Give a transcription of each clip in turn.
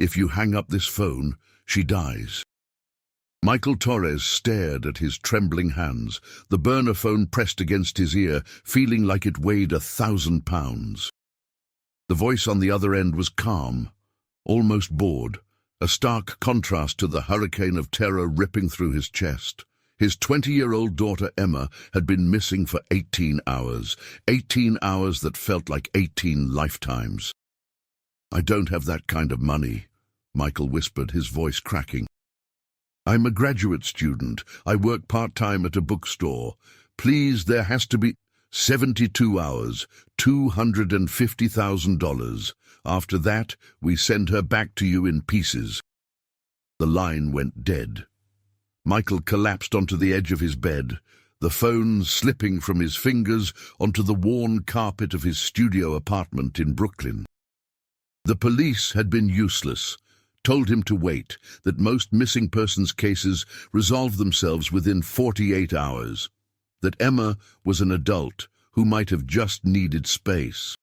If you hang up this phone, she dies." Michael Torres stared at his trembling hands, the burner phone pressed against his ear, feeling like it weighed 1,000 pounds. The voice on the other end was calm, almost bored, a stark contrast to the hurricane of terror ripping through his chest. His 20-year-old daughter Emma had been missing for 18 hours, 18 hours that felt like 18 lifetimes. "I don't have that kind of money," Michael whispered, his voice cracking. "I'm a graduate student. I work part-time at a bookstore. Please, there has to be 72 hours, $250,000. After that, we send her back to you in pieces." The line went dead. Michael collapsed onto the edge of his bed, the phone slipping from his fingers onto the worn carpet of his studio apartment in Brooklyn. The police had been useless, told him to wait, that most missing persons cases resolved themselves within 48 hours, that Emma was an adult who might have just needed space.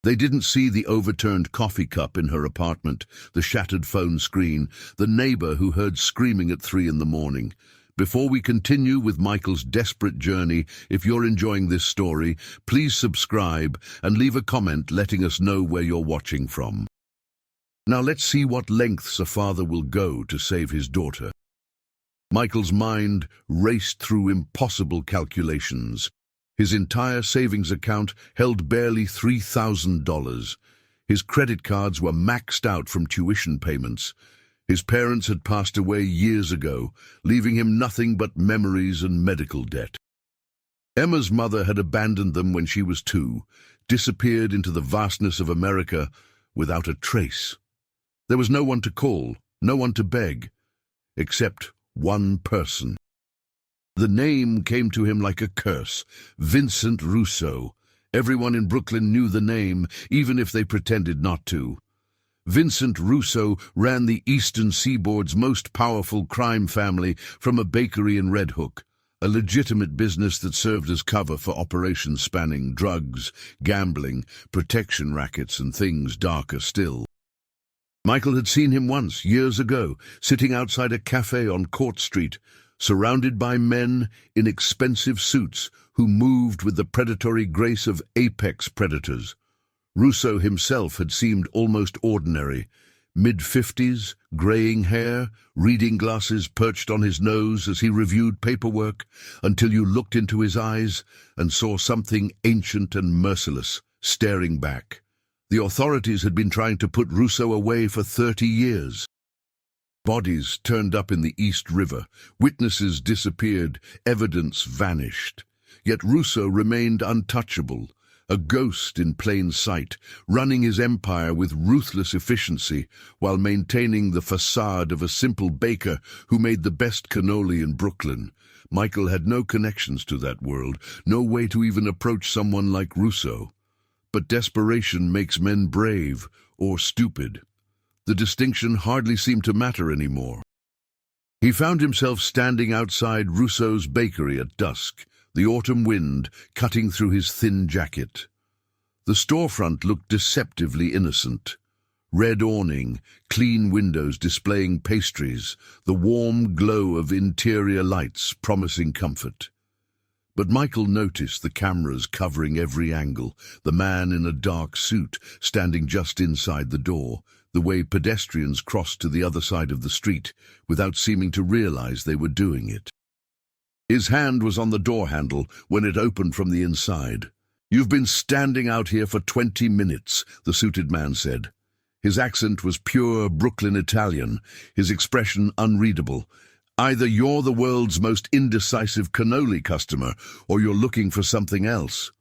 They didn't see the overturned coffee cup in her apartment, the shattered phone screen, the neighbor who heard screaming at 3 in the morning. Before we continue with Michael's desperate journey, if you're enjoying this story, please subscribe and leave a comment letting us know where you're watching from. Now let's see what lengths a father will go to save his daughter. Michael's mind raced through impossible calculations. His entire savings account held barely $3,000. His credit cards were maxed out from tuition payments. His parents had passed away years ago, leaving him nothing but memories and medical debt. Emma's mother had abandoned them when she was 2, disappeared into the vastness of America without a trace. There was no one to call, no one to beg, except one person. The name came to him like a curse, Vincent Russo. Everyone in Brooklyn knew the name, even if they pretended not to. Vincent Russo ran the Eastern Seaboard's most powerful crime family from a bakery in Red Hook, a legitimate business that served as cover for operations spanning drugs, gambling, protection rackets, and things darker still. Michael had seen him once, years ago, sitting outside a cafe on Court Street, surrounded by men in expensive suits who moved with the predatory grace of apex predators. Russo himself had seemed almost ordinary, mid-50s, graying hair, reading glasses perched on his nose as he reviewed paperwork, until you looked into his eyes and saw something ancient and merciless staring back. The authorities had been trying to put Russo away for 30 years. Bodies turned up in the East River, witnesses disappeared, evidence vanished. Yet Russo remained untouchable, a ghost in plain sight, running his empire with ruthless efficiency while maintaining the facade of a simple baker who made the best cannoli in Brooklyn. Michael had no connections to that world, no way to even approach someone like Russo. But desperation makes men brave or stupid. The distinction hardly seemed to matter anymore. He found himself standing outside Russo's bakery at dusk, the autumn wind cutting through his thin jacket. The storefront looked deceptively innocent. Red awning, clean windows displaying pastries, the warm glow of interior lights promising comfort. But Michael noticed the cameras covering every angle, the man in a dark suit standing just inside the door, the way pedestrians crossed to the other side of the street without seeming to realize they were doing it. His hand was on the door handle when it opened from the inside. "You've been standing out here for 20 minutes, the suited man said. His accent was pure Brooklyn Italian, his expression unreadable. "Either you're the world's most indecisive cannoli customer, or you're looking for something else.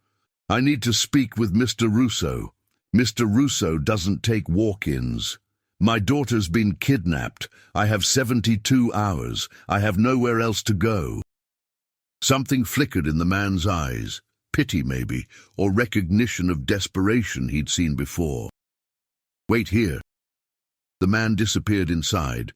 I need to speak with Mr. Russo. Mr. Russo doesn't take walk-ins. My daughter's been kidnapped. I have 72 hours. I have nowhere else to go." Something flickered in the man's eyes, pity maybe, or recognition of desperation he'd seen before. "Wait here." The man disappeared inside.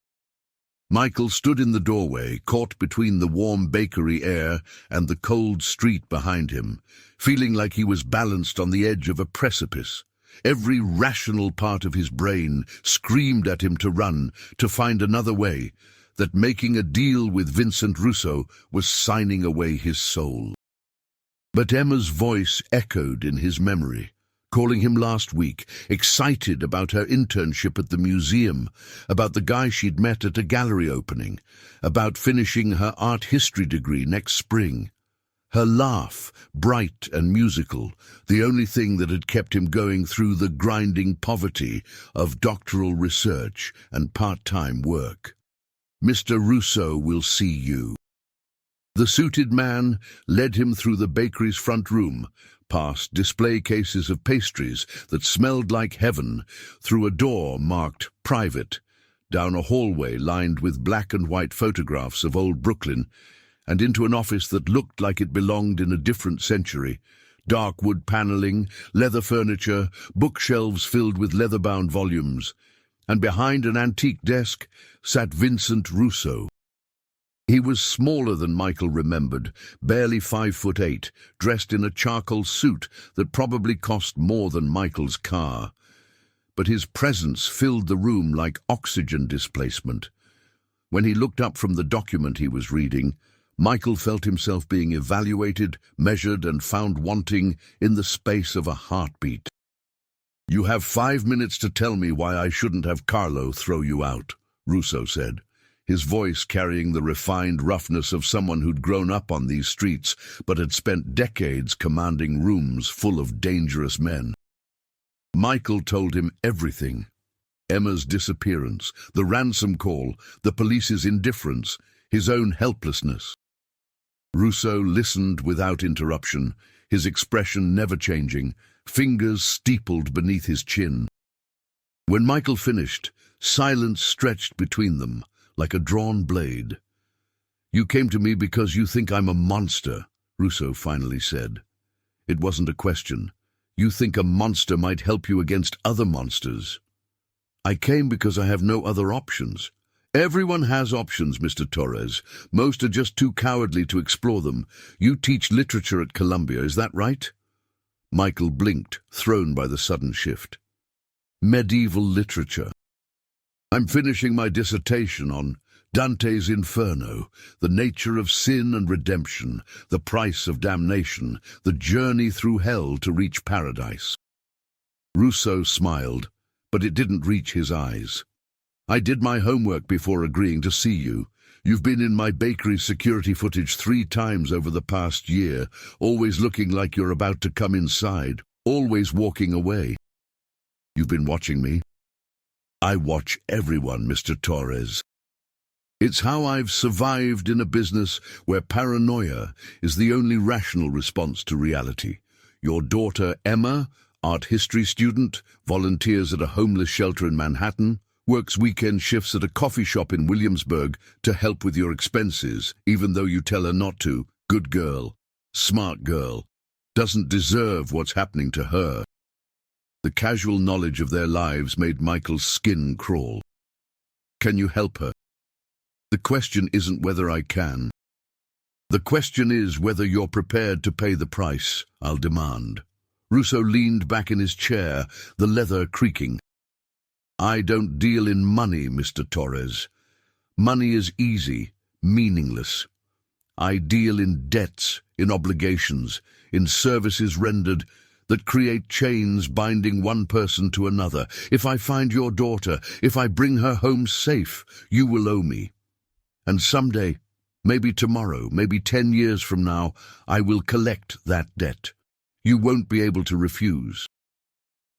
Michael stood in the doorway, caught between the warm bakery air and the cold street behind him, feeling like he was balanced on the edge of a precipice. Every rational part of his brain screamed at him to run, to find another way, that making a deal with Vincent Russo was signing away his soul. But Emma's voice echoed in his memory, calling him last week, excited about her internship at the museum, about the guy she'd met at a gallery opening, about finishing her art history degree next spring. Her laugh, bright and musical, the only thing that had kept him going through the grinding poverty of doctoral research and part-time work. "Mr. Russo will see you." The suited man led him through the bakery's front room, past display cases of pastries that smelled like heaven, through a door marked "Private," down a hallway lined with black and white photographs of old Brooklyn, and into an office that looked like it belonged in a different century. Dark wood paneling, leather furniture, bookshelves filled with leather-bound volumes, and behind an antique desk sat Vincent Russo. He was smaller than Michael remembered, barely 5'8", dressed in a charcoal suit that probably cost more than Michael's car. But his presence filled the room like oxygen displacement. When he looked up from the document he was reading, Michael felt himself being evaluated, measured, and found wanting in the space of a heartbeat. "You have 5 minutes to tell me why I shouldn't have Carlo throw you out," Russo said, his voice carrying the refined roughness of someone who'd grown up on these streets but had spent decades commanding rooms full of dangerous men. Michael told him everything. Emma's disappearance, the ransom call, the police's indifference, his own helplessness. Russo listened without interruption, his expression never changing, fingers steepled beneath his chin. When Michael finished, silence stretched between them, like a drawn blade. "You came to me because you think I'm a monster," Russo finally said. It wasn't a question. "You think a monster might help you against other monsters." "I came because I have no other options." "Everyone has options, Mr. Torres. Most are just too cowardly to explore them. You teach literature at Columbia, is that right?" Michael blinked, thrown by the sudden shift. "Medieval literature. I'm finishing my dissertation on Dante's Inferno, the nature of sin and redemption, the price of damnation, the journey through hell to reach paradise." Russo smiled, but it didn't reach his eyes. "I did my homework before agreeing to see you. You've been in my bakery security footage 3 times over the past year, always looking like you're about to come inside, always walking away. You've been watching me." "I watch everyone, Mr. Torres. It's how I've survived in a business where paranoia is the only rational response to reality. Your daughter, Emma, art history student, volunteers at a homeless shelter in Manhattan, works weekend shifts at a coffee shop in Williamsburg to help with your expenses, even though you tell her not to. Good girl, smart girl, doesn't deserve what's happening to her." The casual knowledge of their lives made Michael's skin crawl. "Can you help her?" "The question isn't whether I can. The question is whether you're prepared to pay the price I'll demand." Russo leaned back in his chair, the leather creaking. "I don't deal in money, Mr. Torres. Money is easy, meaningless. I deal in debts, in obligations, in services rendered that create chains binding one person to another. If I find your daughter, if I bring her home safe, you will owe me. And someday, maybe tomorrow, maybe 10 years from now, I will collect that debt. You won't be able to refuse.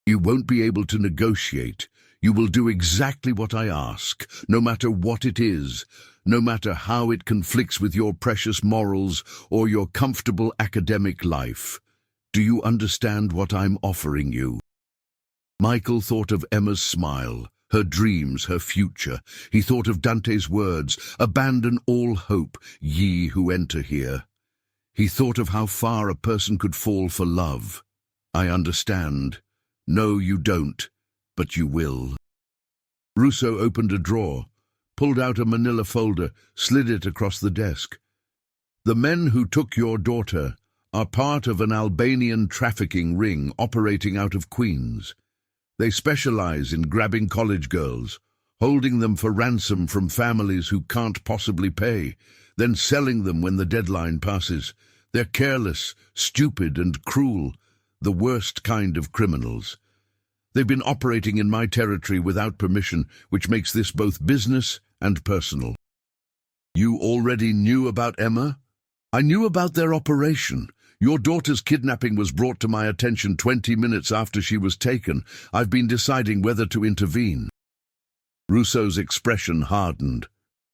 You won't be able to negotiate. You will do exactly what I ask, no matter what it is, no matter how it conflicts with your precious morals or your comfortable academic life. Do you understand what I'm offering you?" Michael thought of Emma's smile, her dreams, her future. He thought of Dante's words, "Abandon all hope, ye who enter here." He thought of how far a person could fall for love. "I understand. No, you don't, but you will." Russo opened a drawer, pulled out a manila folder, slid it across the desk. "The men who took your daughter are part of an Albanian trafficking ring operating out of Queens. They specialize in grabbing college girls, holding them for ransom from families who can't possibly pay, then selling them when the deadline passes. They're careless, stupid, and cruel, the worst kind of criminals. They've been operating in my territory without permission, which makes this both business and personal. You already knew about Emma? I knew about their operation. Your daughter's kidnapping was brought to my attention 20 minutes after she was taken. I've been deciding whether to intervene. Russo's expression hardened.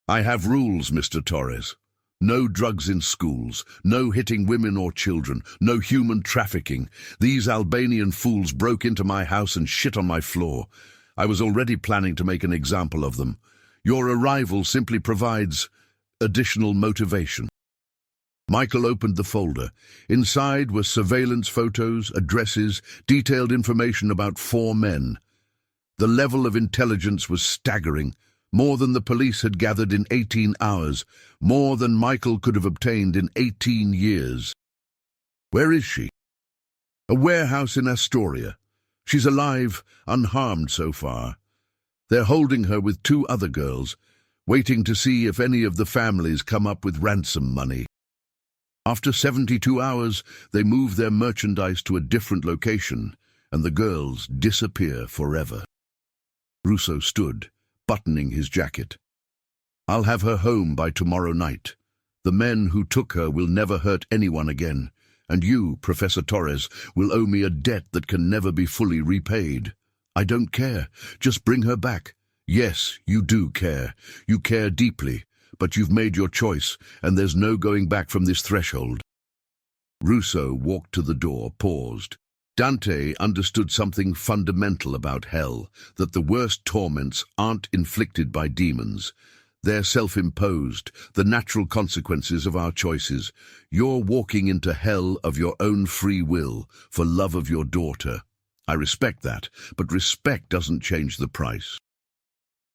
I have rules, Mr. Torres. No drugs in schools, no hitting women or children, no human trafficking. These Albanian fools broke into my house and shit on my floor. I was already planning to make an example of them. Your arrival simply provides additional motivation. Michael opened the folder. Inside were surveillance photos, addresses, detailed information about 4 men. The level of intelligence was staggering. More than the police had gathered in 18 hours, more than Michael could have obtained in 18 years. Where is she? A warehouse in Astoria. She's alive, unharmed so far. They're holding her with 2 other girls, waiting to see if any of the families come up with ransom money. After 72 hours, they move their merchandise to a different location, and the girls disappear forever. Russo stood, buttoning his jacket. I'll have her home by tomorrow night. The men who took her will never hurt anyone again, and you, Professor Torres, will owe me a debt that can never be fully repaid. I don't care. Just bring her back. Yes, you do care. You care deeply, but you've made your choice, and there's no going back from this threshold. Russo walked to the door, paused. Dante understood something fundamental about hell, that the worst torments aren't inflicted by demons. They're self-imposed, the natural consequences of our choices. You're walking into hell of your own free will, for love of your daughter. I respect that, but respect doesn't change the price.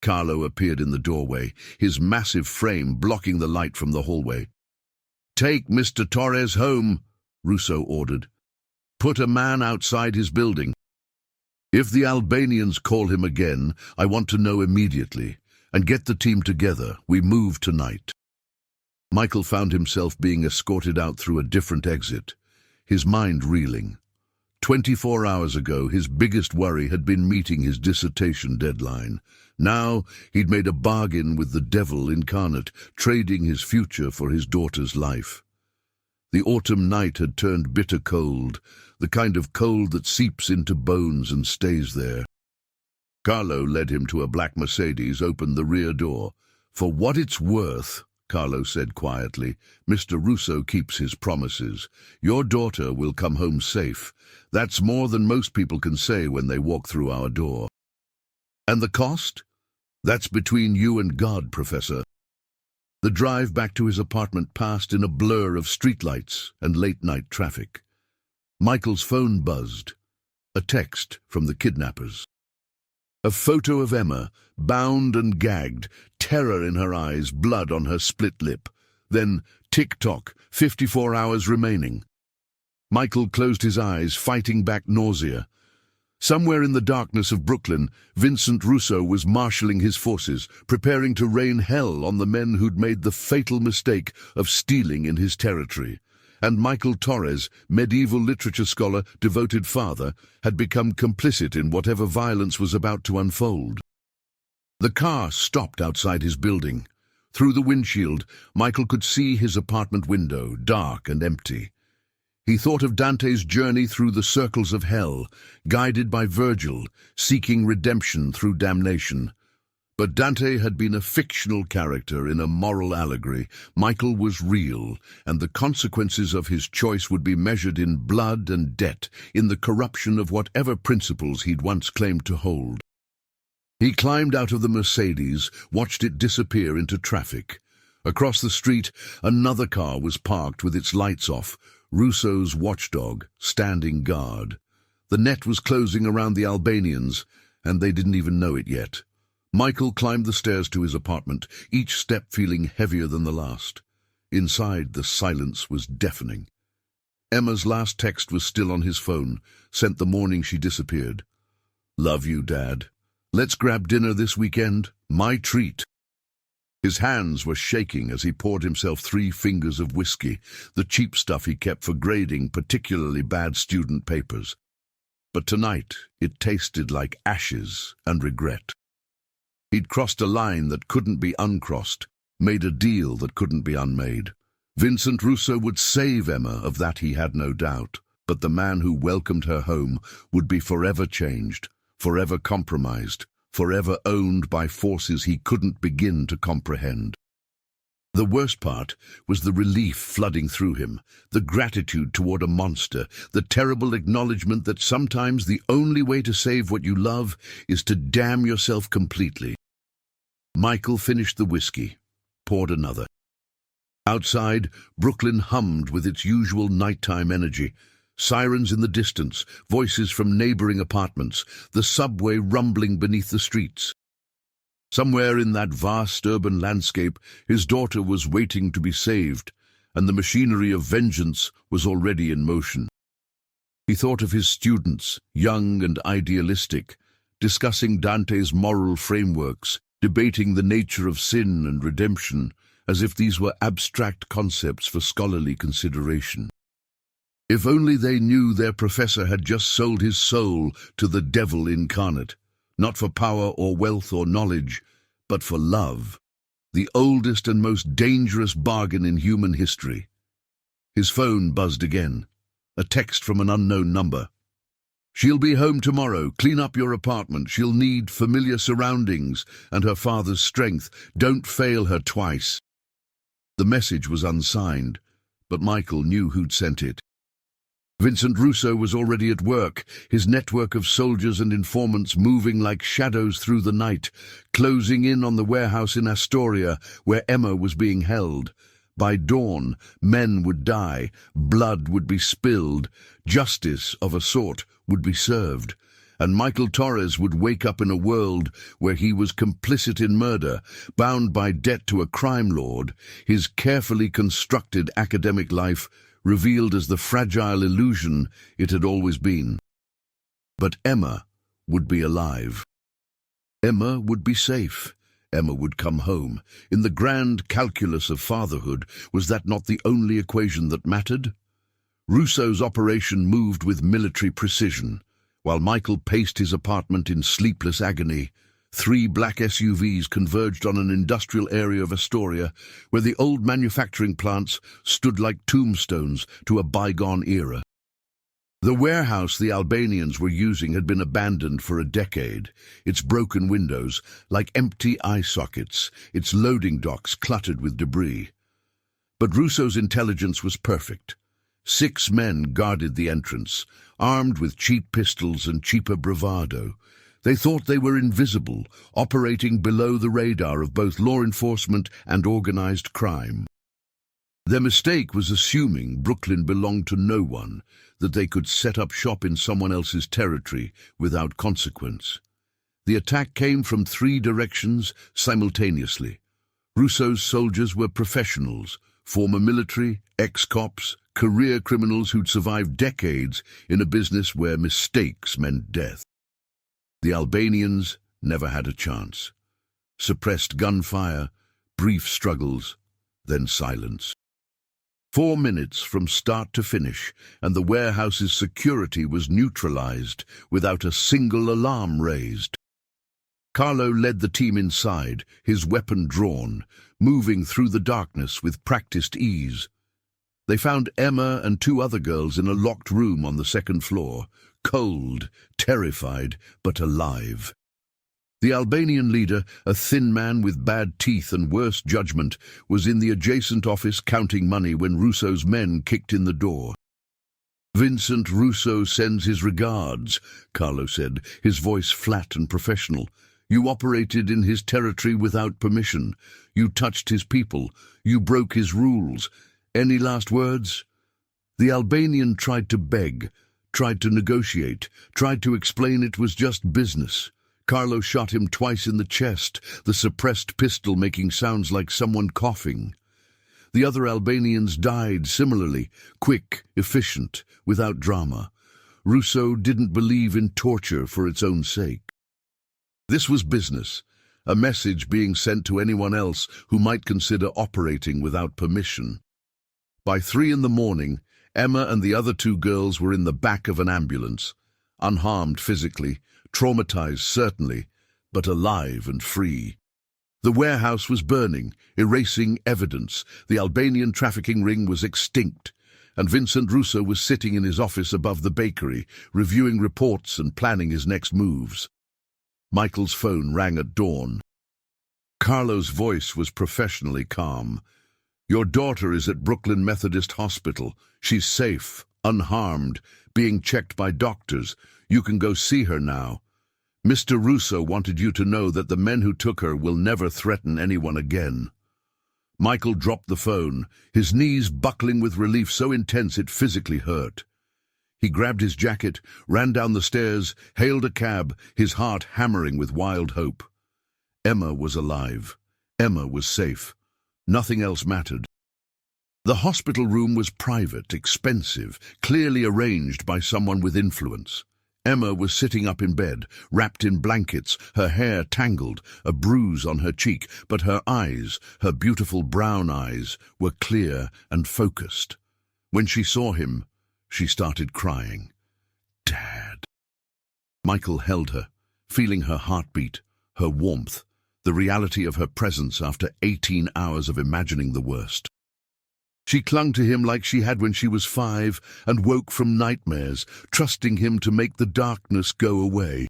Carlo appeared in the doorway, his massive frame blocking the light from the hallway. Take Mr. Torres home, Russo ordered. Put a man outside his building. If the Albanians call him again, I want to know immediately. And get the team together. We move tonight. Michael found himself being escorted out through a different exit, his mind reeling. 24 hours ago, his biggest worry had been meeting his dissertation deadline. Now, he'd made a bargain with the devil incarnate, trading his future for his daughter's life. The autumn night had turned bitter cold, the kind of cold that seeps into bones and stays there. Carlo led him to a black Mercedes, opened the rear door. For what it's worth, Carlo said quietly, Mr. Russo keeps his promises. Your daughter will come home safe. That's more than most people can say when they walk through our door. And the cost? That's between you and God, Professor. The drive back to his apartment passed in a blur of streetlights and late-night traffic. Michael's phone buzzed. A text from the kidnappers. A photo of Emma, bound and gagged, terror in her eyes, blood on her split lip. Then, tick-tock, 54 hours remaining. Michael closed his eyes, fighting back nausea. Somewhere in the darkness of Brooklyn, Vincent Russo was marshalling his forces, preparing to rain hell on the men who'd made the fatal mistake of stealing in his territory. And Michael Torres, medieval literature scholar, devoted father, had become complicit in whatever violence was about to unfold. The car stopped outside his building. Through the windshield, Michael could see his apartment window, dark and empty. He thought of Dante's journey through the circles of hell, guided by Virgil, seeking redemption through damnation. But Dante had been a fictional character in a moral allegory. Michael was real, and the consequences of his choice would be measured in blood and debt, in the corruption of whatever principles he'd once claimed to hold. He climbed out of the Mercedes, watched it disappear into traffic. Across the street, another car was parked with its lights off, Russo's watchdog, standing guard. The net was closing around the Albanians, and they didn't even know it yet. Michael climbed the stairs to his apartment, each step feeling heavier than the last. Inside, the silence was deafening. Emma's last text was still on his phone, sent the morning she disappeared. Love you, Dad. Let's grab dinner this weekend. My treat. His hands were shaking as he poured himself 3 fingers of whiskey, the cheap stuff he kept for grading particularly bad student papers. But tonight it tasted like ashes and regret. He'd crossed a line that couldn't be uncrossed, made a deal that couldn't be unmade. Vincent Russo would save Emma, of that he had no doubt, but the man who welcomed her home would be forever changed, forever compromised, forever owned by forces he couldn't begin to comprehend. The worst part was the relief flooding through him, the gratitude toward a monster, the terrible acknowledgement that sometimes the only way to save what you love is to damn yourself completely. Michael finished the whiskey, poured another. Outside, Brooklyn hummed with its usual nighttime energy. Sirens in the distance, voices from neighboring apartments, the subway rumbling beneath the streets. Somewhere in that vast urban landscape, his daughter was waiting to be saved, and the machinery of vengeance was already in motion. He thought of his students, young and idealistic, discussing Dante's moral frameworks, debating the nature of sin and redemption, as if these were abstract concepts for scholarly consideration. If only they knew their professor had just sold his soul to the devil incarnate, not for power or wealth or knowledge, but for love, the oldest and most dangerous bargain in human history. His phone buzzed again, a text from an unknown number. "She'll be home tomorrow. Clean up your apartment. She'll need familiar surroundings and her father's strength. Don't fail her twice." The message was unsigned, but Michael knew who'd sent it. Vincent Russo was already at work, his network of soldiers and informants moving like shadows through the night, closing in on the warehouse in Astoria where Emma was being held. By dawn, men would die, blood would be spilled, justice of a sort would be served, and Michael Torres would wake up in a world where he was complicit in murder, bound by debt to a crime lord, his carefully constructed academic life revealed as the fragile illusion it had always been. But Emma would be alive. Emma would be safe. Emma would come home. In the grand calculus of fatherhood, was that not the only equation that mattered? Russo's operation moved with military precision. While Michael paced his apartment in sleepless agony, 3 black SUVs converged on an industrial area of Astoria where the old manufacturing plants stood like tombstones to a bygone era. The warehouse the Albanians were using had been abandoned for a decade, its broken windows like empty eye sockets, its loading docks cluttered with debris. But Russo's intelligence was perfect. 6 men guarded the entrance, armed with cheap pistols and cheaper bravado. They thought they were invisible, operating below the radar of both law enforcement and organized crime. Their mistake was assuming Brooklyn belonged to no one, that they could set up shop in someone else's territory without consequence. The attack came from 3 directions simultaneously. Russo's soldiers were professionals, former military, ex-cops, career criminals who'd survived decades in a business where mistakes meant death. The Albanians never had a chance. Suppressed gunfire, brief struggles, then silence. 4 minutes from start to finish, and the warehouse's security was neutralized without a single alarm raised. Carlo led the team inside, his weapon drawn, moving through the darkness with practiced ease. They found Emma and 2 other girls in a locked room on the 2nd floor, cold, terrified, but alive. The Albanian leader, a thin man with bad teeth and worse judgment, was in the adjacent office counting money when Russo's men kicked in the door. "Vincent Russo sends his regards," Carlo said, his voice flat and professional. "You operated in his territory without permission. You touched his people. You broke his rules. Any last words?" The Albanian tried to beg, tried to negotiate, tried to explain it was just business. Carlo shot him twice in the chest, the suppressed pistol making sounds like someone coughing. The other Albanians died similarly, quick, efficient, without drama. Rousseau didn't believe in torture for its own sake. This was business, a message being sent to anyone else who might consider operating without permission. By 3 in the morning, Emma and the other 2 girls were in the back of an ambulance, unharmed physically, traumatized certainly, but alive and free. The warehouse was burning, erasing evidence. The Albanian trafficking ring was extinct, and Vincent Rousseau was sitting in his office above the bakery, reviewing reports and planning his next moves. Michael's phone rang at dawn. Carlo's voice was professionally calm. "Your daughter is at Brooklyn Methodist Hospital. She's safe, unharmed, being checked by doctors. You can go see her now. Mr. Rousseau wanted you to know that the men who took her will never threaten anyone again." Michael dropped the phone, his knees buckling with relief so intense it physically hurt. He grabbed his jacket, ran down the stairs, hailed a cab, his heart hammering with wild hope. Emma was alive. Emma was safe. Nothing else mattered. The hospital room was private, expensive, clearly arranged by someone with influence. Emma was sitting up in bed, wrapped in blankets, her hair tangled, a bruise on her cheek, but her eyes, her beautiful brown eyes, were clear and focused. When she saw him, she started crying. "Dad." Michael held her, feeling her heartbeat, her warmth, the reality of her presence after 18 hours of imagining the worst. She clung to him like she had when she was 5 and woke from nightmares, trusting him to make the darkness go away.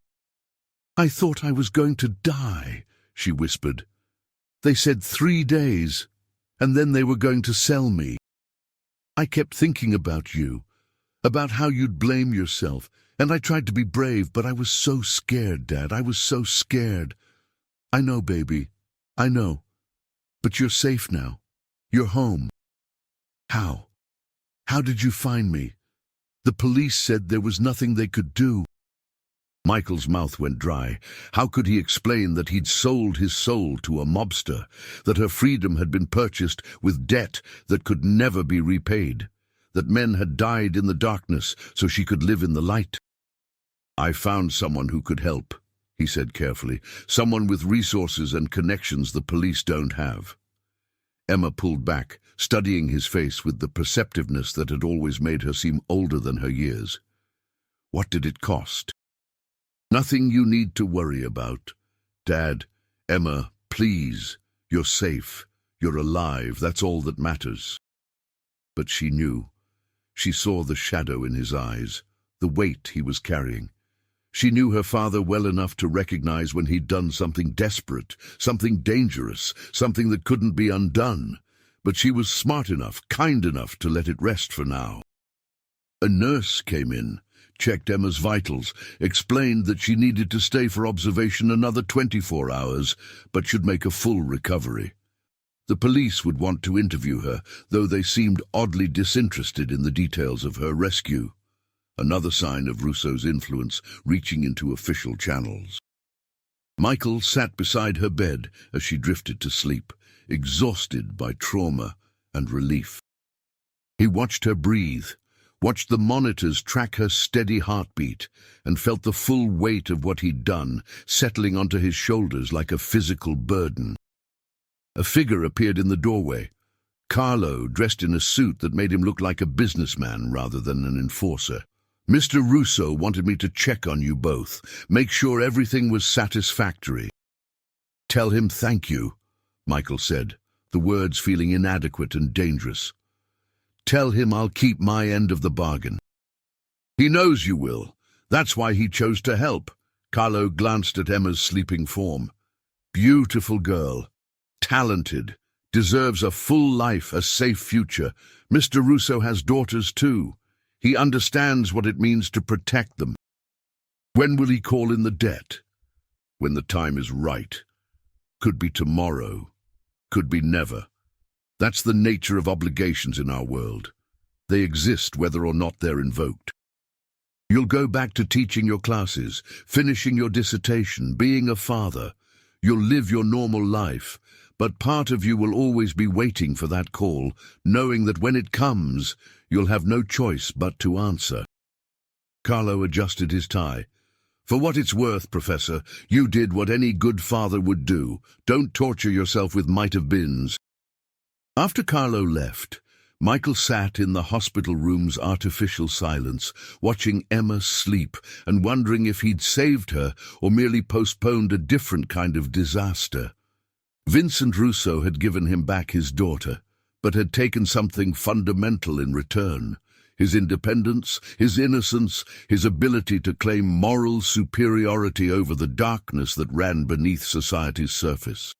"I thought I was going to die," she whispered. "They said 3 days, and then they were going to sell me. I kept thinking about you, about how you'd blame yourself, and I tried to be brave, but I was so scared, Dad. I was so scared. I know, baby, I know. But you're safe now. You're home. How? How did you find me? The police said there was nothing they could do." Michael's mouth went dry. How could he explain that he'd sold his soul to a mobster, that her freedom had been purchased with debt that could never be repaid, that men had died in the darkness so she could live in the light? "I found someone who could help," he said carefully, "someone with resources and connections the police don't have." Emma pulled back, studying his face with the perceptiveness that had always made her seem older than her years. "What did it cost?" "Nothing you need to worry about. Dad, Emma, please, you're safe, you're alive, that's all that matters." But she knew. She saw the shadow in his eyes, the weight he was carrying. She knew her father well enough to recognize when he'd done something desperate, something dangerous, something that couldn't be undone. But she was smart enough, kind enough to let it rest for now. A nurse came in, checked Emma's vitals, explained that she needed to stay for observation another 24 hours, but should make a full recovery. The police would want to interview her, though they seemed oddly disinterested in the details of her rescue. Another sign of Rousseau's influence reaching into official channels. Michael sat beside her bed as she drifted to sleep, exhausted by trauma and relief. He watched her breathe, watched the monitors track her steady heartbeat, and felt the full weight of what he'd done settling onto his shoulders like a physical burden. A figure appeared in the doorway. Carlo, dressed in a suit that made him look like a businessman rather than an enforcer. "Mr. Rousseau wanted me to check on you both, make sure everything was satisfactory." "Tell him thank you," Michael said, the words feeling inadequate and dangerous. "Tell him I'll keep my end of the bargain." "He knows you will. That's why he chose to help." Carlo glanced at Emma's sleeping form. "Beautiful girl. Talented. Deserves a full life, a safe future. Mr. Rousseau has daughters too. He understands what it means to protect them. When will he call in the debt? When the time is right. Could be tomorrow. Could be never. That's the nature of obligations in our world. They exist whether or not they're invoked. You'll go back to teaching your classes, finishing your dissertation, being a father. You'll live your normal life, but part of you will always be waiting for that call, knowing that when it comes, you'll have no choice but to answer. Carlo adjusted his tie. "For what it's worth, Professor, you did what any good father would do. Don't torture yourself with might-have-beens." After Carlo left, Michael sat in the hospital room's artificial silence, watching Emma sleep and wondering if he'd saved her or merely postponed a different kind of disaster. Vincent Russo had given him back his daughter, but had taken something fundamental in return: his independence, his innocence, his ability to claim moral superiority over the darkness that ran beneath society's surface.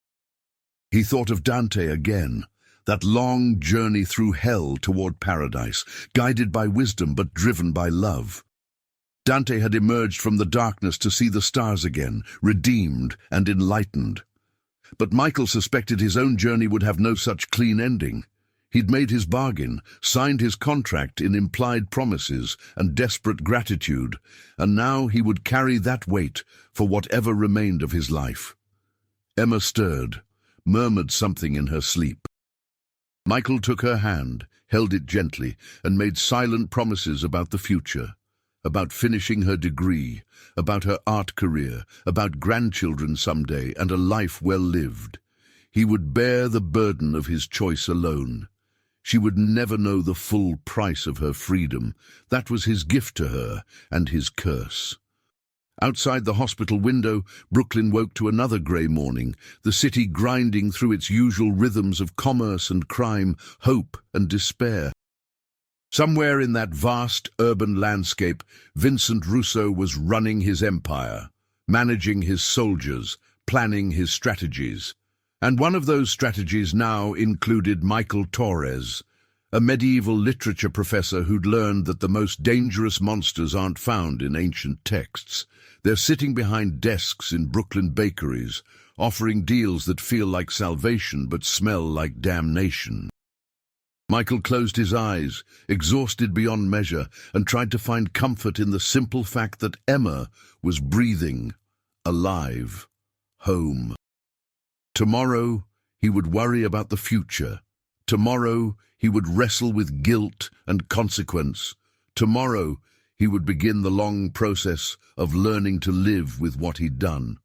He thought of Dante again, that long journey through hell toward paradise, guided by wisdom but driven by love. Dante had emerged from the darkness to see the stars again, redeemed and enlightened. But Michael suspected his own journey would have no such clean ending. He'd made his bargain, signed his contract in implied promises and desperate gratitude, and now he would carry that weight for whatever remained of his life. Emma stirred, murmured something in her sleep. Michael took her hand, held it gently, and made silent promises about the future, about finishing her degree, about her art career, about grandchildren someday, and a life well lived. He would bear the burden of his choice alone. She would never know the full price of her freedom. That was his gift to her, and his curse. Outside the hospital window, Brooklyn woke to another grey morning, the city grinding through its usual rhythms of commerce and crime, hope and despair. Somewhere in that vast urban landscape, Vincent Russo was running his empire, managing his soldiers, planning his strategies. And one of those strategies now included Michael Torres, a medieval literature professor who'd learned that the most dangerous monsters aren't found in ancient texts. They're sitting behind desks in Brooklyn bakeries, offering deals that feel like salvation but smell like damnation. Michael closed his eyes, exhausted beyond measure, and tried to find comfort in the simple fact that Emma was breathing, alive, home. Tomorrow, he would worry about the future. Tomorrow, he would wrestle with guilt and consequence. Tomorrow, he would begin the long process of learning to live with what he'd done.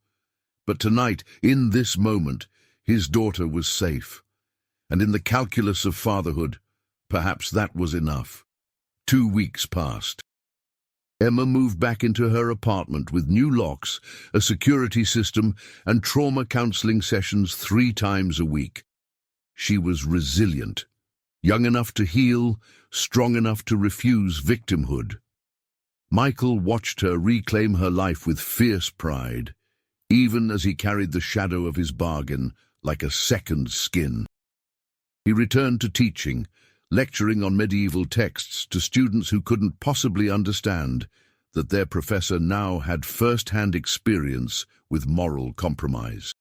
But tonight, in this moment, his daughter was safe. And in the calculus of fatherhood, perhaps that was enough. 2 weeks passed. Emma moved back into her apartment with new locks, a security system, and trauma counseling sessions 3 times a week. She was resilient, young enough to heal, strong enough to refuse victimhood. Michael watched her reclaim her life with fierce pride, even as he carried the shadow of his bargain like a second skin. He returned to teaching, lecturing on medieval texts to students who couldn't possibly understand that their professor now had first-hand experience with moral compromise.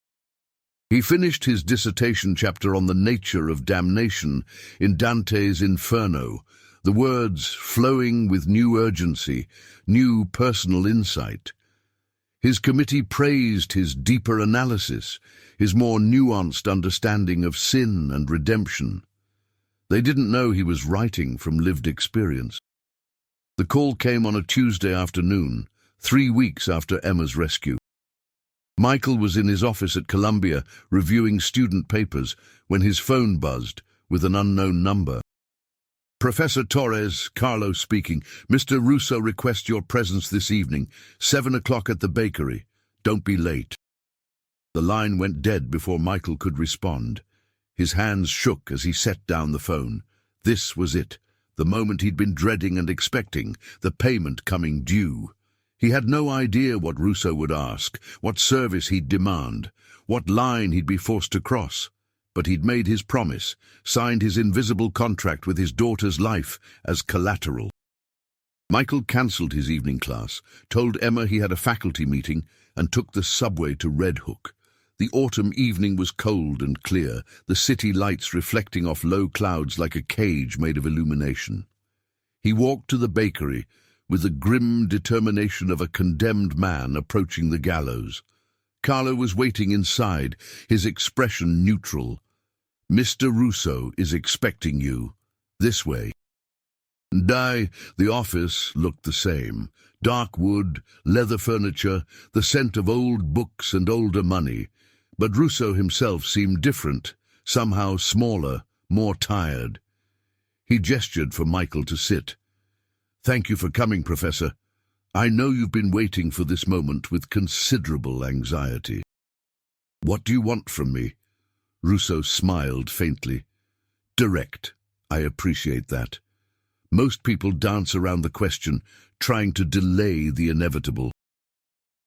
He finished his dissertation chapter on the nature of damnation in Dante's Inferno, the words flowing with new urgency, new personal insight. His committee praised his deeper analysis, his more nuanced understanding of sin and redemption. They didn't know he was writing from lived experience. The call came on a Tuesday afternoon, 3 weeks after Emma's rescue. Michael was in his office at Columbia reviewing student papers when his phone buzzed with an unknown number. "Professor Torres, Carlo speaking. Mr. Russo requests your presence this evening, 7 o'clock at the bakery. Don't be late." The line went dead before Michael could respond. His hands shook as he set down the phone. This was it, the moment he'd been dreading and expecting, the payment coming due. He had no idea what Russo would ask, what service he'd demand, what line he'd be forced to cross. But he'd made his promise, signed his invisible contract with his daughter's life as collateral. Michael cancelled his evening class, told Emma he had a faculty meeting, and took the subway to Red Hook. The autumn evening was cold and clear, the city lights reflecting off low clouds like a cage made of illumination. He walked to the bakery with the grim determination of a condemned man approaching the gallows. Carlo was waiting inside, his expression neutral. "Mr. Russo is expecting you. This way." The office looked the same. Dark wood, leather furniture, the scent of old books and older money. But Rousseau himself seemed different, somehow smaller, more tired. He gestured for Michael to sit. "Thank you for coming, Professor. I know you've been waiting for this moment with considerable anxiety." "What do you want from me?" Rousseau smiled faintly. "Direct. I appreciate that. Most people dance around the question, trying to delay the inevitable."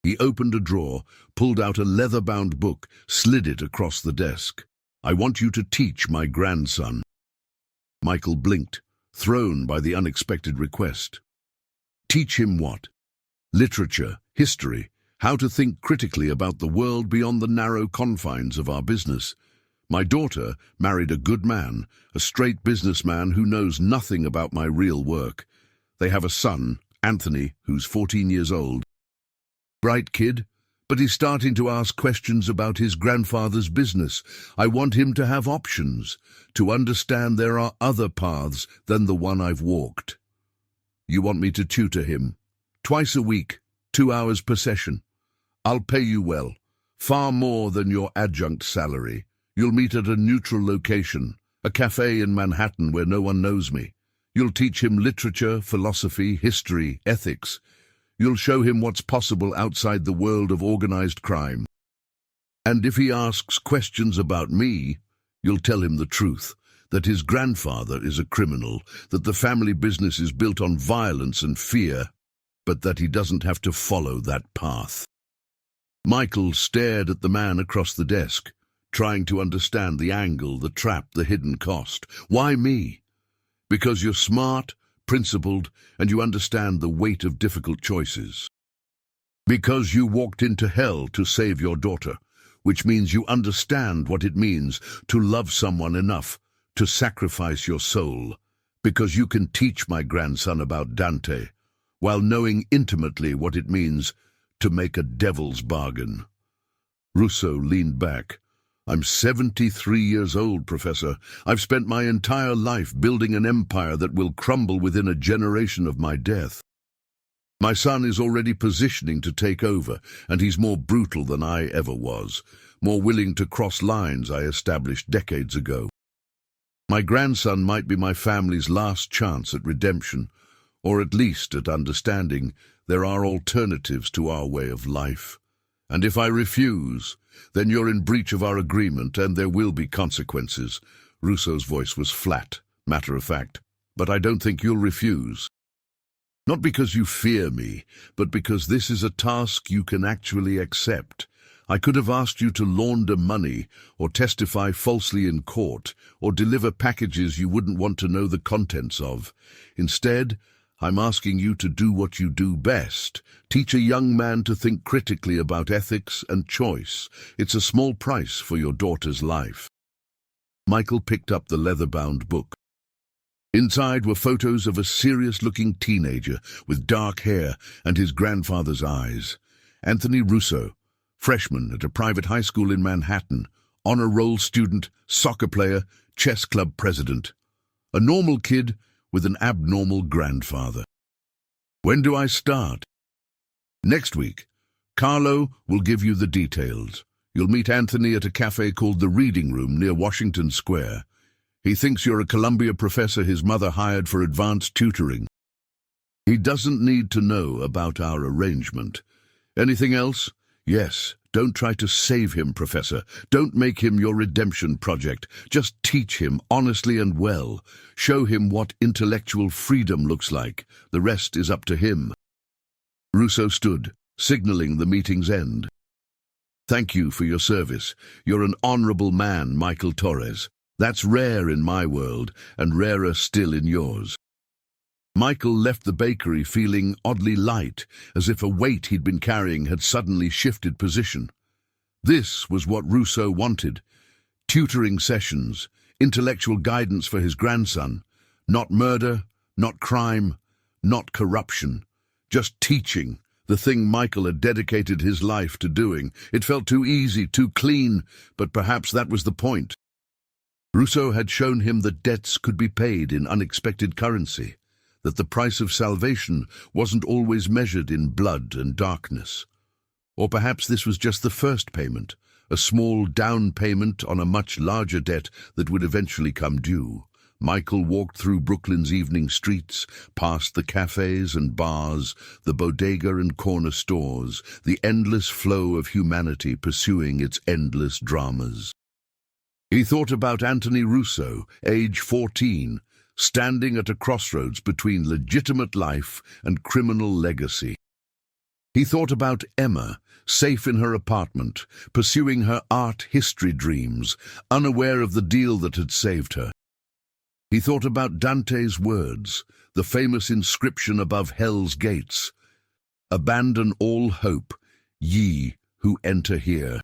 He opened a drawer, pulled out a leather-bound book, slid it across the desk. "I want you to teach my grandson." Michael blinked, thrown by the unexpected request. "Teach him what?" "Literature, history, how to think critically about the world beyond the narrow confines of our business. My daughter married a good man, a straight businessman who knows nothing about my real work. They have a son, Anthony, who's 14 years old. Bright kid, but he's starting to ask questions about his grandfather's business. I want him to have options, to understand there are other paths than the one I've walked." "You want me to tutor him? Twice a week, 2 hours per session. I'll pay you well, far more than your adjunct salary. You'll meet at a neutral location, a cafe in Manhattan where no one knows me. You'll teach him literature, philosophy, history, ethics. You'll show him what's possible outside the world of organized crime. And if he asks questions about me, you'll tell him the truth, that his grandfather is a criminal, that the family business is built on violence and fear, but that he doesn't have to follow that path." Michael stared at the man across the desk, trying to understand the angle, the trap, the hidden cost. "Why me?" "Because you're smart, principled, and you understand the weight of difficult choices. Because you walked into hell to save your daughter, which means you understand what it means to love someone enough to sacrifice your soul. Because you can teach my grandson about Dante, while knowing intimately what it means to make a devil's bargain." Rousseau leaned back. "I'm 73 years old, Professor. I've spent my entire life building an empire that will crumble within a generation of my death. My son is already positioning to take over, and he's more brutal than I ever was, more willing to cross lines I established decades ago. My grandson might be my family's last chance at redemption, or at least at understanding there are alternatives to our way of life. And if I refuse, then you're in breach of our agreement and there will be consequences." Rousseau's voice was flat, matter-of-fact. "But I don't think you'll refuse. Not because you fear me, but because this is a task you can actually accept. I could have asked you to launder money, or testify falsely in court, or deliver packages you wouldn't want to know the contents of. Instead, I'm asking you to do what you do best. Teach a young man to think critically about ethics and choice. It's a small price for your daughter's life." Michael picked up the leather-bound book. Inside were photos of a serious-looking teenager with dark hair and his grandfather's eyes. Anthony Rousseau, freshman at a private high school in Manhattan, honor roll student, soccer player, chess club president. A normal kid with an abnormal grandfather. "When do I start?" "Next week. Carlo will give you the details. You'll meet Anthony at a cafe called the Reading Room near Washington Square. He thinks you're a Columbia professor his mother hired for advanced tutoring. He doesn't need to know about our arrangement. Anything else? Yes. Don't try to save him, Professor. Don't make him your redemption project. Just teach him honestly and well. Show him what intellectual freedom looks like. The rest is up to him." Rousseau stood, signaling the meeting's end. "Thank you for your service. You're an honorable man, Michael Torres. That's rare in my world, and rarer still in yours." Michael left the bakery feeling oddly light, as if a weight he'd been carrying had suddenly shifted position. This was what Rousseau wanted. Tutoring sessions, intellectual guidance for his grandson. Not murder, not crime, not corruption. Just teaching, the thing Michael had dedicated his life to doing. It felt too easy, too clean, but perhaps that was the point. Rousseau had shown him that debts could be paid in unexpected currency. that the price of salvation wasn't always measured in blood and darkness. Or perhaps this was just the first payment, a small down payment on a much larger debt that would eventually come due. Michael walked through Brooklyn's evening streets, past the cafes and bars, the bodega and corner stores, the endless flow of humanity pursuing its endless dramas. He thought about Anthony Russo, age 14, standing at a crossroads between legitimate life and criminal legacy. He thought about Emma, safe in her apartment, pursuing her art history dreams, unaware of the deal that had saved her. He thought about Dante's words, the famous inscription above Hell's gates, "Abandon all hope, ye who enter here."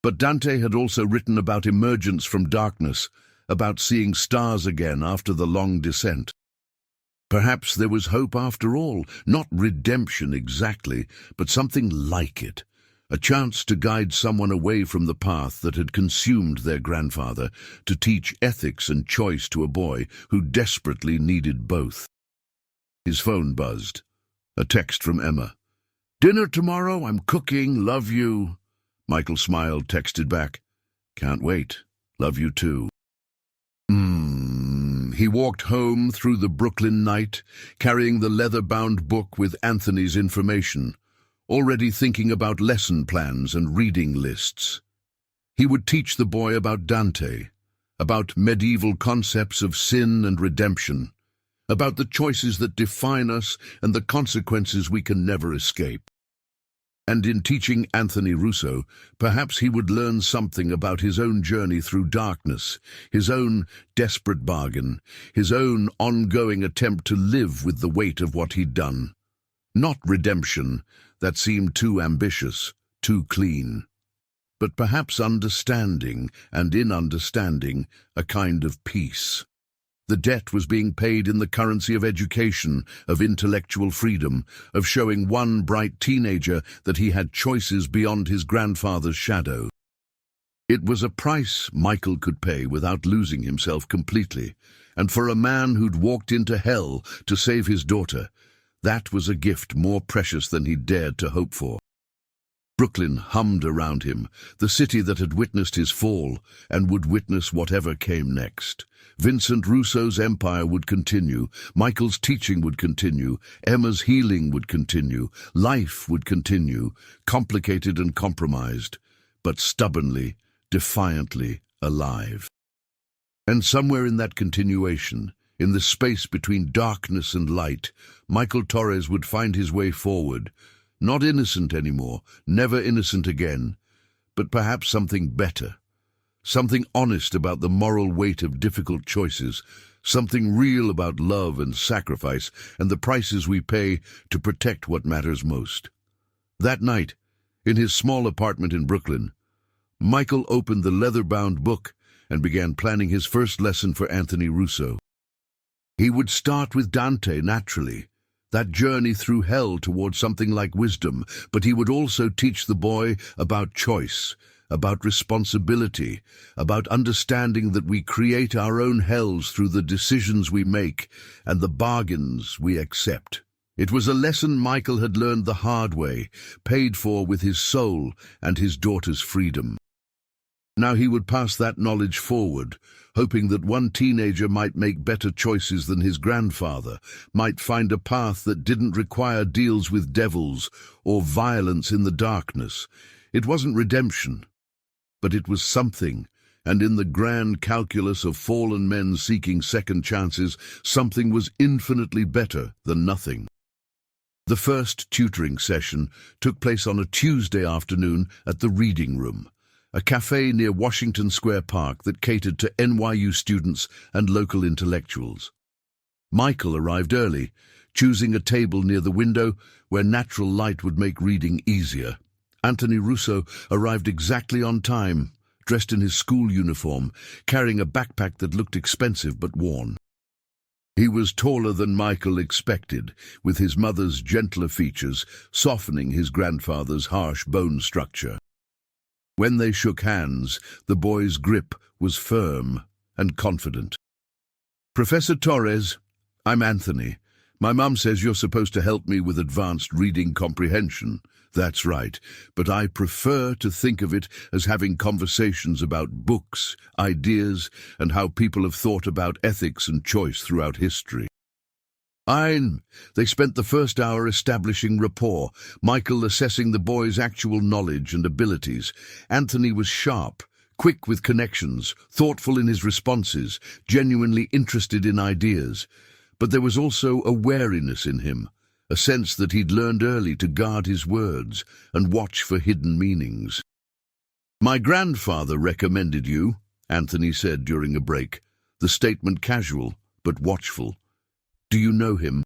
But Dante had also written about emergence from darkness, about seeing stars again after the long descent. Perhaps there was hope after all, not redemption exactly, but something like it. A chance to guide someone away from the path that had consumed their grandfather, to teach ethics and choice to a boy who desperately needed both. His phone buzzed. A text from Emma. "Dinner tomorrow, I'm cooking, love you." Michael smiled, texted back, "Can't wait, love you too." He walked home through the Brooklyn night, carrying the leather-bound book with Anthony's information, already thinking about lesson plans and reading lists. He would teach the boy about Dante, about medieval concepts of sin and redemption, about the choices that define us and the consequences we can never escape. And in teaching Anthony Russo, perhaps he would learn something about his own journey through darkness, his own desperate bargain, his own ongoing attempt to live with the weight of what he'd done. Not redemption, that seemed too ambitious, too clean. But perhaps understanding, and in understanding, a kind of peace. The debt was being paid in the currency of education, of intellectual freedom, of showing one bright teenager that he had choices beyond his grandfather's shadow. It was a price Michael could pay without losing himself completely, and for a man who'd walked into hell to save his daughter, that was a gift more precious than he dared to hope for. Brooklyn hummed around him, the city that had witnessed his fall and would witness whatever came next. Vincent Russo's empire would continue, Michael's teaching would continue, Emma's healing would continue, life would continue, complicated and compromised, but stubbornly, defiantly alive. And somewhere in that continuation, in the space between darkness and light, Michael Torres would find his way forward, not innocent anymore, never innocent again, but perhaps something better. Something honest about the moral weight of difficult choices, something real about love and sacrifice and the prices we pay to protect what matters most. That night, in his small apartment in Brooklyn, Michael opened the leather-bound book and began planning his first lesson for Anthony Russo. He would start with Dante, naturally, that journey through hell toward something like wisdom, but he would also teach the boy about choice, about responsibility, about understanding that we create our own hells through the decisions we make and the bargains we accept. It was a lesson Michael had learned the hard way, paid for with his soul and his daughter's freedom. Now he would pass that knowledge forward, hoping that one teenager might make better choices than his grandfather, might find a path that didn't require deals with devils or violence in the darkness. It wasn't redemption, but it was something, and in the grand calculus of fallen men seeking second chances, something was infinitely better than nothing. The first tutoring session took place on a Tuesday afternoon at the Reading Room, a cafe near Washington Square Park that catered to NYU students and local intellectuals. Michael arrived early, choosing a table near the window where natural light would make reading easier. Anthony Russo arrived exactly on time, dressed in his school uniform, carrying a backpack that looked expensive but worn. He was taller than Michael expected, with his mother's gentler features softening his grandfather's harsh bone structure. When they shook hands, the boy's grip was firm and confident. "Professor Torres, I'm Anthony. My mum says you're supposed to help me with advanced reading comprehension. That's right, but I prefer to think of it as having conversations about books, ideas, and how people have thought about ethics and choice throughout history. They spent the first hour establishing rapport, Michael assessing the boy's actual knowledge and abilities. Anthony was sharp, quick with connections, thoughtful in his responses, genuinely interested in ideas. But there was also a wariness in him, a sense that he'd learned early to guard his words and watch for hidden meanings. "My grandfather recommended you," Anthony said during a break, the statement casual but watchful. "Do you know him?"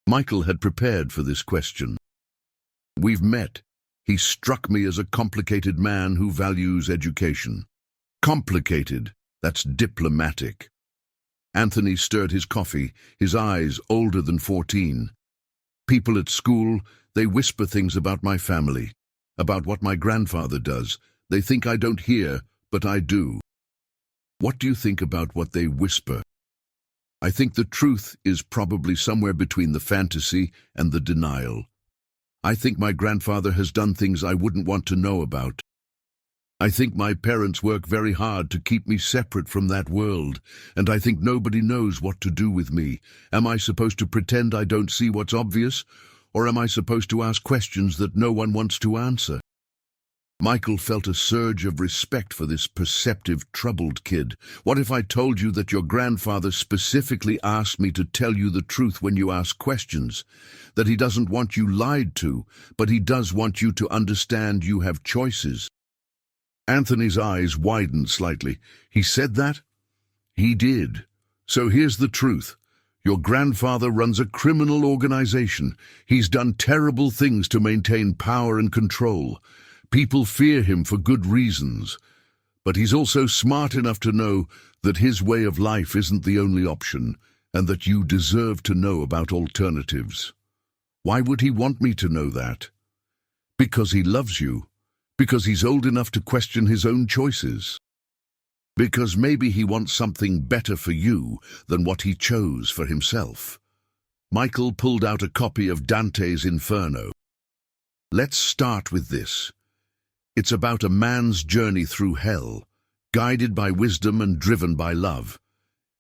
Michael had prepared for this question. "We've met. He struck me as a complicated man who values education." Complicated, that's diplomatic. Anthony stirred his coffee, his eyes older than 14. "People at school, they whisper things about my family, about what my grandfather does. They think I don't hear, but I do." "What do you think about what they whisper?" "I think the truth is probably somewhere between the fantasy and the denial. I think my grandfather has done things I wouldn't want to know about. I think my parents work very hard to keep me separate from that world, and I think nobody knows what to do with me. Am I supposed to pretend I don't see what's obvious, or am I supposed to ask questions that no one wants to answer?" Michael felt a surge of respect for this perceptive, troubled kid. "What if I told you that your grandfather specifically asked me to tell you the truth when you ask questions? That he doesn't want you lied to, but he does want you to understand you have choices?" Anthony's eyes widened slightly. "He said that?" "He did. So here's the truth. Your grandfather runs a criminal organization. He's done terrible things to maintain power and control. People fear him for good reasons. But he's also smart enough to know that his way of life isn't the only option, and that you deserve to know about alternatives." "Why would he want me to know that?" "Because he loves you. Because he's old enough to question his own choices. Because maybe he wants something better for you than what he chose for himself." Michael pulled out a copy of Dante's Inferno. "Let's start with this. It's about a man's journey through hell, guided by wisdom and driven by love.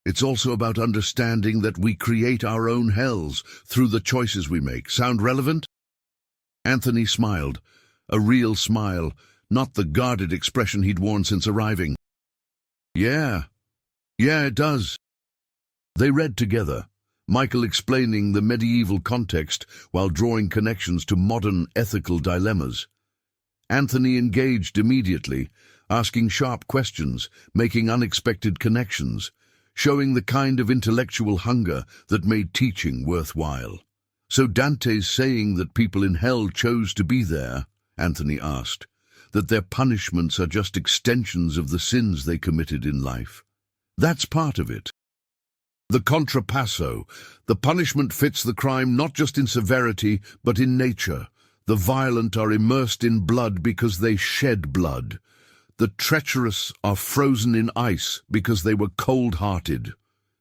It's also about understanding that we create our own hells through the choices we make. Sound relevant?" Anthony smiled. A real smile, not the guarded expression he'd worn since arriving. Yeah, it does." They read together, Michael explaining the medieval context while drawing connections to modern ethical dilemmas. Anthony engaged immediately, asking sharp questions, making unexpected connections, showing the kind of intellectual hunger that made teaching worthwhile. "So Dante's saying that people in hell chose to be there?" Anthony asked, "that their punishments are just extensions of the sins they committed in life?" "That's part of it. The contrapasso, the punishment fits the crime not just in severity, but in nature. The violent are immersed in blood because they shed blood. The treacherous are frozen in ice because they were cold-hearted.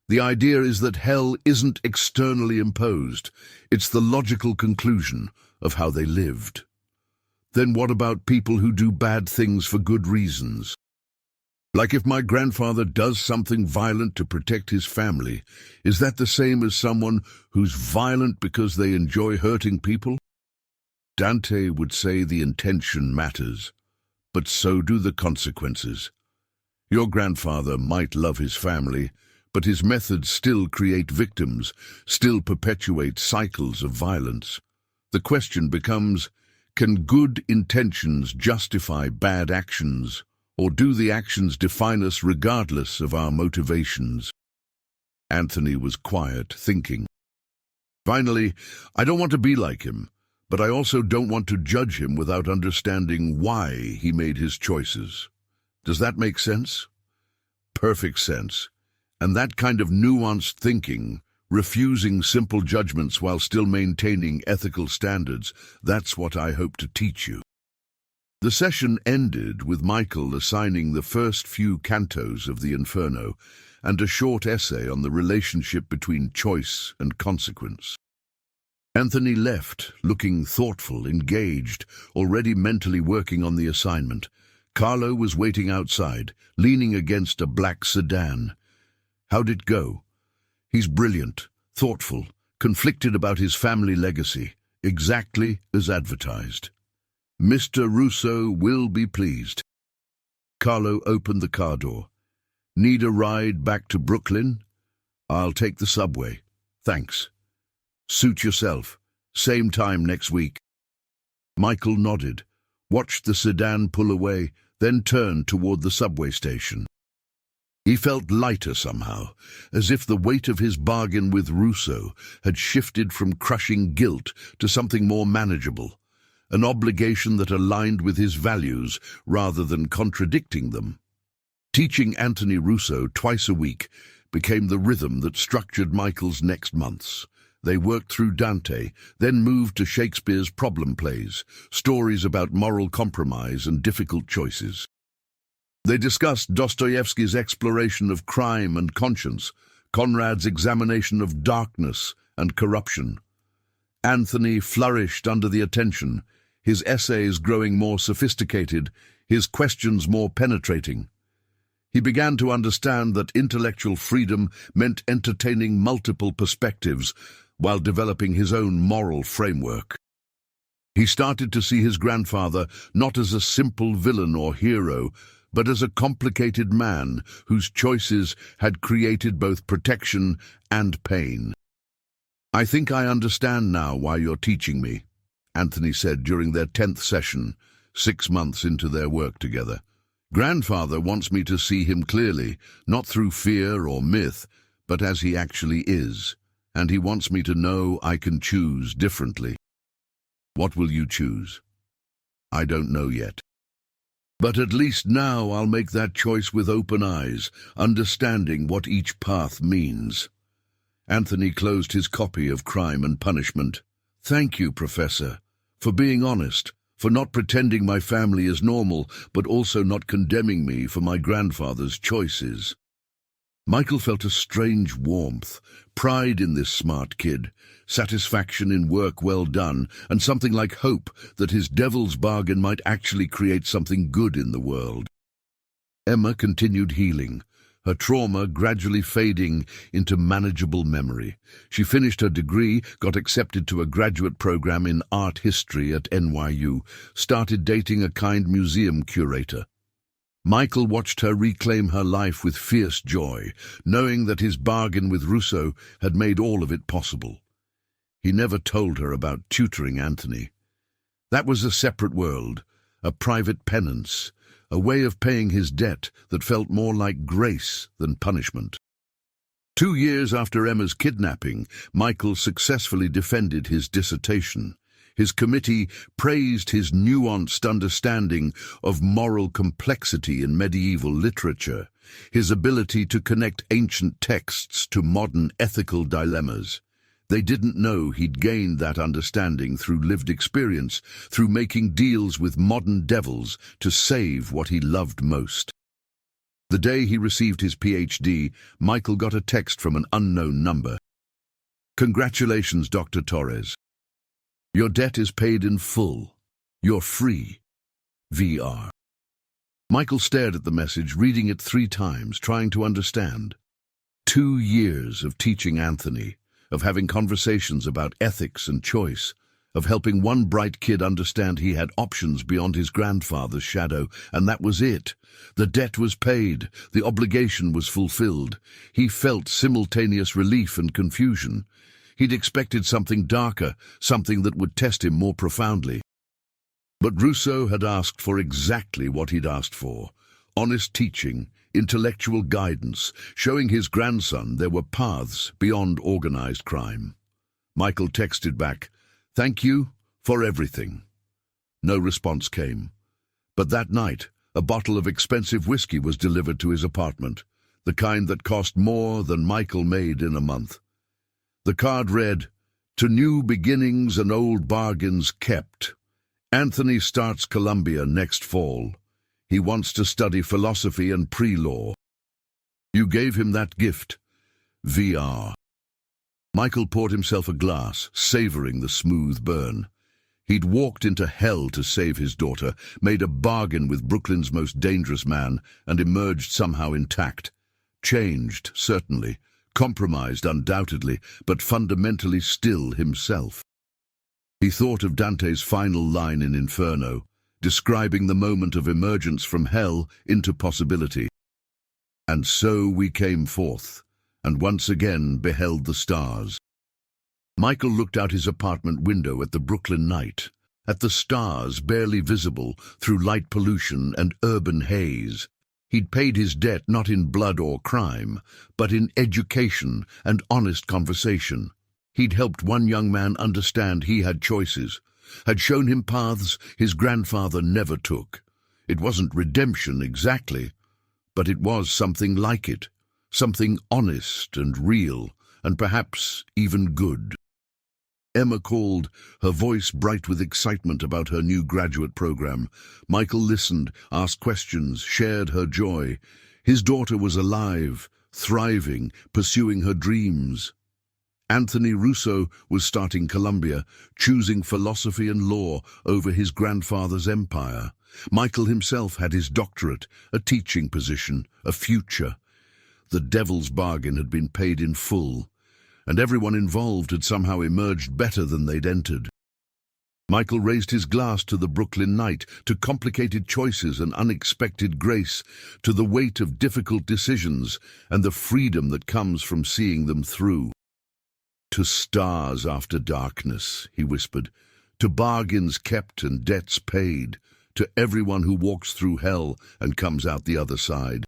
The idea is that hell isn't externally imposed. It's the logical conclusion of how they lived." "Then what about people who do bad things for good reasons? Like if my grandfather does something violent to protect his family, is that the same as someone who's violent because they enjoy hurting people?" Dante would say the intention matters, but so do the consequences. Your grandfather might love his family, but his methods still create victims, still perpetuate cycles of violence. The question becomes, can good intentions justify bad actions, or do the actions define us regardless of our motivations? Anthony was quiet, thinking. "Finally, I don't want to be like him, but I also don't want to judge him without understanding why he made his choices. Does that make sense?" "Perfect sense. And that kind of nuanced thinking, refusing simple judgments while still maintaining ethical standards, that's what I hope to teach you." The session ended with Michael assigning the first few cantos of the Inferno and a short essay on the relationship between choice and consequence. Anthony left, looking thoughtful, engaged, already mentally working on the assignment. Carlo was waiting outside, leaning against a black sedan. How'd it go? He's brilliant, thoughtful, conflicted about his family legacy, exactly as advertised. Mr. Russo will be pleased. Carlo opened the car door. Need a ride back to Brooklyn? I'll take the subway. Thanks. Suit yourself. Same time next week. Michael nodded, watched the sedan pull away, then turned toward the subway station. He felt lighter somehow, as if the weight of his bargain with Russo had shifted from crushing guilt to something more manageable, an obligation that aligned with his values rather than contradicting them. Teaching Anthony Russo twice a week became the rhythm that structured Michael's next months. They worked through Dante, then moved to Shakespeare's problem plays, stories about moral compromise and difficult choices. They discussed Dostoevsky's exploration of crime and conscience, Conrad's examination of darkness and corruption. Anthony flourished under the attention, his essays growing more sophisticated, his questions more penetrating. He began to understand that intellectual freedom meant entertaining multiple perspectives while developing his own moral framework. He started to see his grandfather not as a simple villain or hero, but as a complicated man whose choices had created both protection and pain. I think I understand now why you're teaching me, Anthony said during their 10th session, 6 months into their work together. Grandfather wants me to see him clearly, not through fear or myth, but as he actually is, and he wants me to know I can choose differently. What will you choose? I don't know yet. But at least now I'll make that choice with open eyes, understanding what each path means. Anthony closed his copy of Crime and Punishment. Thank you, Professor, for being honest, for not pretending my family is normal, but also not condemning me for my grandfather's choices. Michael felt a strange warmth, pride in this smart kid, satisfaction in work well done, and something like hope that his devil's bargain might actually create something good in the world. Emma continued healing, her trauma gradually fading into manageable memory. She finished her degree, got accepted to a graduate program in art history at NYU, started dating a kind museum curator. Michael watched her reclaim her life with fierce joy, knowing that his bargain with Russo had made all of it possible. He never told her about tutoring Anthony. That was a separate world, a private penance, a way of paying his debt that felt more like grace than punishment. 2 years after Emma's kidnapping, Michael successfully defended his dissertation. His committee praised his nuanced understanding of moral complexity in medieval literature, his ability to connect ancient texts to modern ethical dilemmas. They didn't know he'd gained that understanding through lived experience, through making deals with modern devils to save what he loved most. The day he received his PhD, Michael got a text from an unknown number. Congratulations, Dr. Torres. Your debt is paid in full. You're free. VR. Michael stared at the message, reading it 3 times, trying to understand. 2 years of teaching Anthony, of having conversations about ethics and choice, of helping one bright kid understand he had options beyond his grandfather's shadow, and that was it. The debt was paid, the obligation was fulfilled. He felt simultaneous relief and confusion. He'd expected something darker, something that would test him more profoundly. But Russo had asked for exactly what he'd asked for: honest teaching, intellectual guidance, showing his grandson there were paths beyond organized crime. Michael texted back, "Thank you for everything." No response came. But that night, a bottle of expensive whiskey was delivered to his apartment, the kind that cost more than Michael made in a month. The card read, "To new beginnings and old bargains kept. Anthony starts Columbia next fall. He wants to study philosophy and pre-law. You gave him that gift, VR. Michael poured himself a glass, savoring the smooth burn. He'd walked into hell to save his daughter, made a bargain with Brooklyn's most dangerous man, and emerged somehow intact. Changed, certainly, compromised undoubtedly, but fundamentally still himself. He thought of Dante's final line in Inferno, describing the moment of emergence from hell into possibility. And so we came forth, and once again beheld the stars. Michael looked out his apartment window at the Brooklyn night, at the stars barely visible through light pollution and urban haze. He'd paid his debt not in blood or crime, but in education and honest conversation. He'd helped one young man understand he had choices, had shown him paths his grandfather never took. It wasn't redemption exactly, but it was something like it, something honest and real, and perhaps even good. Emma called, her voice bright with excitement about her new graduate program. Michael listened, asked questions, shared her joy. His daughter was alive, thriving, pursuing her dreams. Anthony Russo was starting Columbia, choosing philosophy and law over his grandfather's empire. Michael himself had his doctorate, a teaching position, a future. The devil's bargain had been paid in full, and everyone involved had somehow emerged better than they'd entered. Michael raised his glass to the Brooklyn night, to complicated choices and unexpected grace, to the weight of difficult decisions and the freedom that comes from seeing them through. To stars after darkness, he whispered, to bargains kept and debts paid, to everyone who walks through hell and comes out the other side.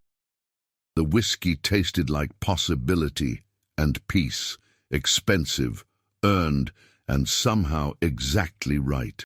The whiskey tasted like possibility and peace, expensive, earned, and somehow exactly right.